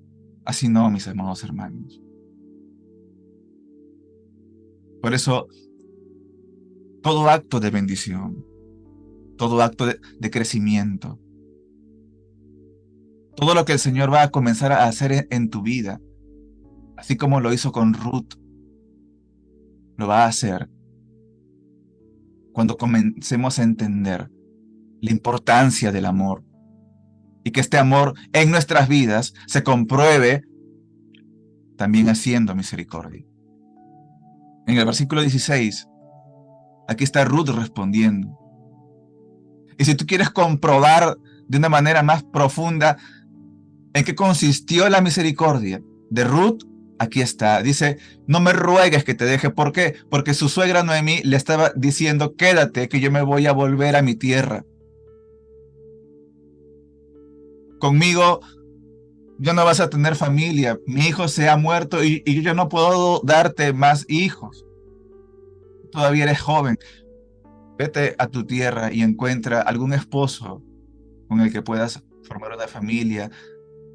así no, mis hermanos, hermanos. Por eso, todo acto de bendición, todo acto de crecimiento, todo lo que el Señor va a comenzar a hacer en tu vida, así como lo hizo con Ruth, lo va a hacer cuando comencemos a entender la importancia del amor y que este amor en nuestras vidas se compruebe también haciendo misericordia. En el versículo 16, aquí está Ruth respondiendo. Y si tú quieres comprobar de una manera más profunda en qué consistió la misericordia de Ruth, aquí está. Dice, no me ruegues que te deje. ¿Por qué? Porque su suegra Noemí le estaba diciendo, quédate, que yo me voy a volver a mi tierra. Conmigo ya no vas a tener familia. Mi hijo se ha muerto y yo no puedo darte más hijos. Todavía eres joven. Vete a tu tierra y encuentra algún esposo con el que puedas formar una familia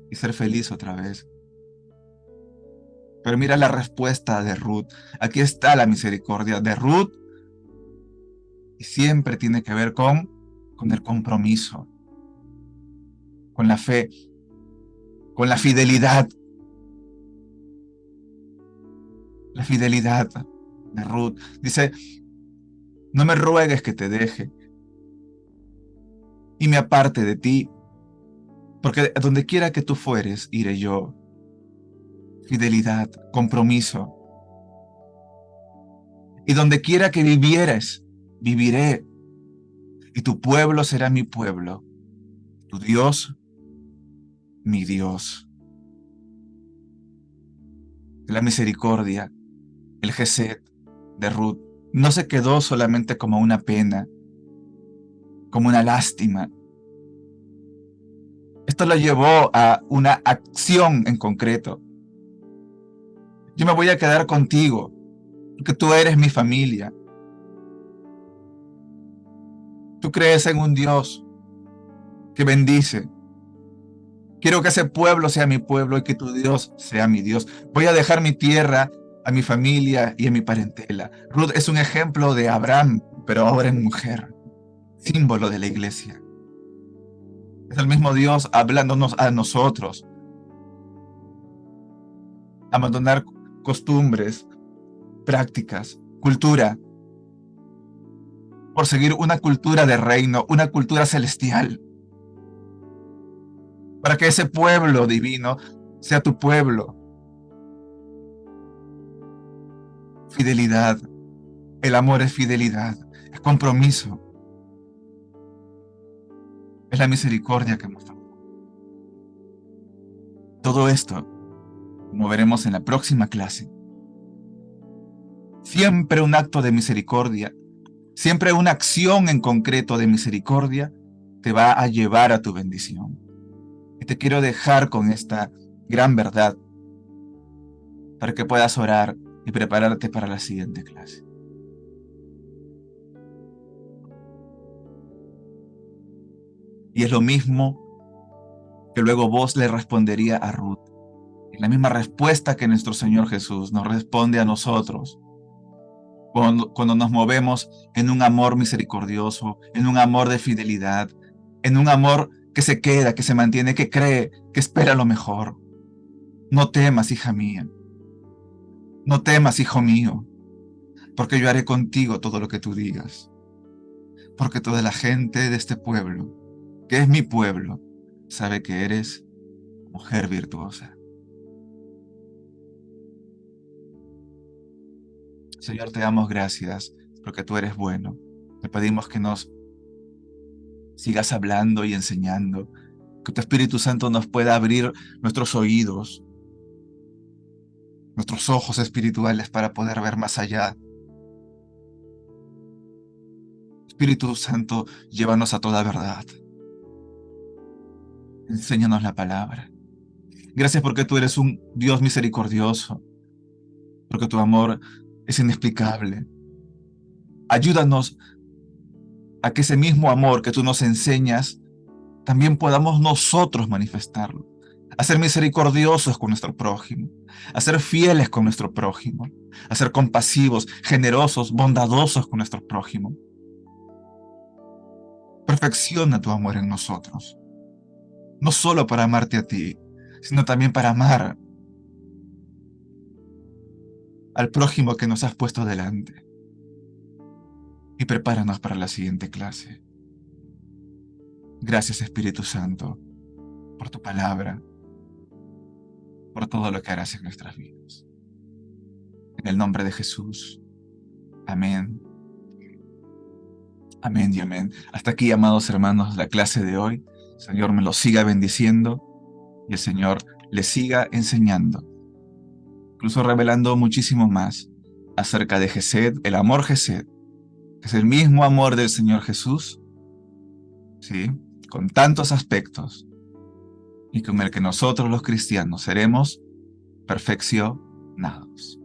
y ser feliz otra vez. Pero mira la respuesta de Ruth. Aquí está la misericordia de Ruth y siempre tiene que ver con el compromiso, con la fe, con la fidelidad. La fidelidad de Ruth. Dice, no me ruegues que te deje y me aparte de ti, porque a donde quiera que tú fueres, iré yo. Fidelidad, compromiso. Y donde quiera que vivieres, viviré. Y tu pueblo será mi pueblo. Tu Dios, mi Dios. La misericordia, el gesed de Ruth, no se quedó solamente como una pena, como una lástima. Esto lo llevó a una acción en concreto. Yo me voy a quedar contigo, porque tú eres mi familia. Tú crees en un Dios que bendice. Quiero que ese pueblo sea mi pueblo y que tu Dios sea mi Dios. Voy a dejar mi tierra, a mi familia y a mi parentela. Ruth es un ejemplo de Abraham, pero ahora en mujer, símbolo de la iglesia. Es el mismo Dios hablándonos a nosotros. Abandonar costumbres, prácticas, cultura, por seguir una cultura de reino, una cultura celestial, para que ese pueblo divino sea tu pueblo. Fidelidad, el amor es fidelidad, es compromiso, es la misericordia que mostramos. Todo esto, como veremos en la próxima clase, siempre un acto de misericordia, siempre una acción en concreto de misericordia te va a llevar a tu bendición. Y te quiero dejar con esta gran verdad para que puedas orar y prepararte para la siguiente clase. Y es lo mismo que luego vos le respondería a Ruth. Es la misma respuesta que nuestro Señor Jesús nos responde a nosotros cuando nos movemos en un amor misericordioso, en un amor de fidelidad, en un amor que se queda, que se mantiene, que cree, que espera lo mejor. No temas, hija mía. No temas, hijo mío, porque yo haré contigo todo lo que tú digas. Porque toda la gente de este pueblo, que es mi pueblo, sabe que eres mujer virtuosa. Señor, te damos gracias porque tú eres bueno. Te pedimos que nos sigas hablando y enseñando, que tu Espíritu Santo nos pueda abrir nuestros oídos, nuestros ojos espirituales para poder ver más allá. Espíritu Santo, llévanos a toda verdad. Enséñanos la palabra. Gracias porque tú eres un Dios misericordioso, porque tu amor es inexplicable. Ayúdanos a que ese mismo amor que tú nos enseñas, también podamos nosotros manifestarlo. A ser misericordiosos con nuestro prójimo, a ser fieles con nuestro prójimo, a ser compasivos, generosos, bondadosos con nuestro prójimo. Perfecciona tu amor en nosotros, no solo para amarte a ti, sino también para amar al prójimo que nos has puesto delante. Y prepáranos para la siguiente clase. Gracias, Espíritu Santo, por tu palabra, por todo lo que harás en nuestras vidas. En el nombre de Jesús. Amén. Amén y amén. Hasta aquí, amados hermanos, la clase de hoy. El Señor me lo siga bendiciendo y el Señor le siga enseñando, incluso revelando muchísimo más acerca de Gesed, el amor Gesed, que es el mismo amor del Señor Jesús, ¿sí? Con tantos aspectos y con el que nosotros los cristianos seremos perfeccionados.